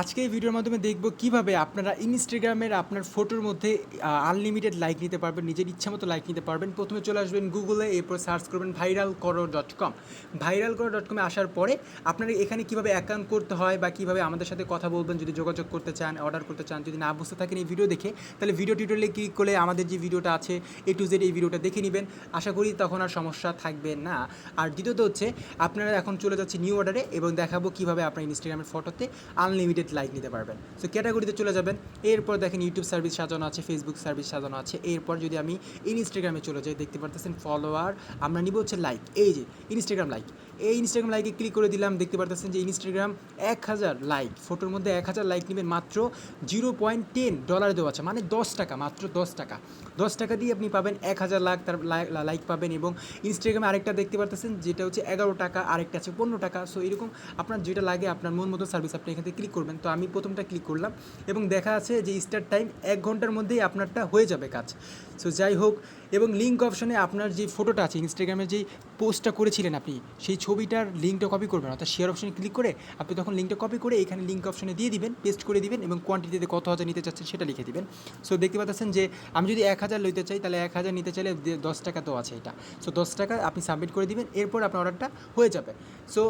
আজকে এই ভিডিওর মাধ্যমে দেখব কিভাবে আপনারা ইনস্টাগ্রামের আপনার ফটোর মধ্যে আনলিমিটেড লাইক নিতে পারবেন, নিজের ইচ্ছামতো লাইক নিতে পারবেন। প্রথমে চলে আসবেন গুগলে, এরপর সার্চ করবেন ভাইরালকরো.com। ভাইরালকরো.com আসার পরে আপনারা এখানে কিভাবে অ্যাকাউন্ট করতে হয় বা কিভাবে আমাদের সাথে কথা বলবেন, যদি যোগাযোগ করতে চান, অর্ডার করতে চান, যদি না বুঝতে থাকেন এই ভিডিও দেখে, তাহলে ভিডিও টিউটোরিয়ালে ক্লিক করলে আমাদের যে ভিডিওটা আছে A to Z এই ভিডিওটা দেখে নেবেন। আশা করি তখন আর সমস্যা থাকবে না। আর দ্বিতীয়ত হচ্ছে আপনারা এখন চলে যাচ্ছে নিউ অর্ডারে এবং দেখাবো কিভাবে আপনার ইনস্টাগ্রামের ফটোতে আনলিমিটেড লাইক নিতে পারবেন। সো ক্যাটাগরিতে চলে যাবেন, এরপর দেখেন ইউটিউব সার্ভিস সাজানো আছে, ফেসবুক সার্ভিস সাজানো আছে। এরপর যদি আমি ইনস্টাগ্রামে চলে যাই, দেখতে পারতেছেন ফলোয়ার, আমরা নিব হচ্ছে লাইক। এই যে ইনস্টাগ্রাম লাইক, এই ইনস্টাগ্রাম লাইকে ক্লিক করে দিলাম। দেখতে পারতেছেন যে ইনস্টাগ্রাম 1000 লাইক, ফটোর মধ্যে 1000 লাইক নেবেন মাত্র $0.10 দেওয়া আছে, মানে 10 টাকা, মাত্র 10 টাকা। 10 টাকা দিয়ে আপনি পাবেন 1000 লাখ, তার লাইক পাবেন। এবং ইনস্টাগ্রামে আরেকটা দেখতে পারতেছেন যেটা হচ্ছে 11 টাকা, আরেকটা আছে 15 টাকা। সো এরকম আপনার যেটা লাগে আপনার মন মতো সার্ভিস আপনি এখান থেকে ক্লিক করবেন। তো আমি প্রথমটা ক্লিক করলাম এবং দেখা আছে যে স্টার্ট টাইম 1 ঘন্টার মধ্যেই আপনারটা হয়ে যাবে কাজ। সো যাই হোক, এবং লিঙ্ক অপশনে আপনার যে ফটোটা আছে, ইনস্টাগ্রামের যেই পোস্টটা করেছিলেন আপনি, সেই ছবিটার লিঙ্কটা কপি করবেন, অর্থাৎ শেয়ার অপশনে ক্লিক করে আপনি তখন লিঙ্কটা কপি করে এখানে লিঙ্ক অপশনে দিয়ে দিবেন, পেস্ট করে দিবেন এবং কোয়ান্টিটিতে কত হাজার নিতে চাচ্ছেন সেটা লিখে দিবেন। সো দেখতে পাচ্ছেন যে আমি যদি 1000 লইতে চাই, তাহলে 1000 নিতে চাইলে 10 টাকা তো আছে এটা। সো 10 টাকা আপনি সাবমিট করে দিবেন, এরপর আপনার অর্ডারটা হয়ে যাবে। সো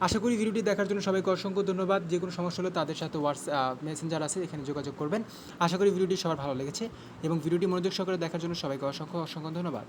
আশা করি ভিডিওটি দেখার জন্য সবাইকে অসংখ্য ধন্যবাদ। যে কোনো সমস্যা হলে তাদের সাথে মেসেঞ্জার আছে, এখানে যোগাযোগ করবেন। আশা করি ভিডিওটি সবার ভালো লেগেছে এবং ভিডিওটি মনোযোগ সহকারে দেখার জন্য সবাইকে অসংখ্য অসংখ্য ধন্যবাদ।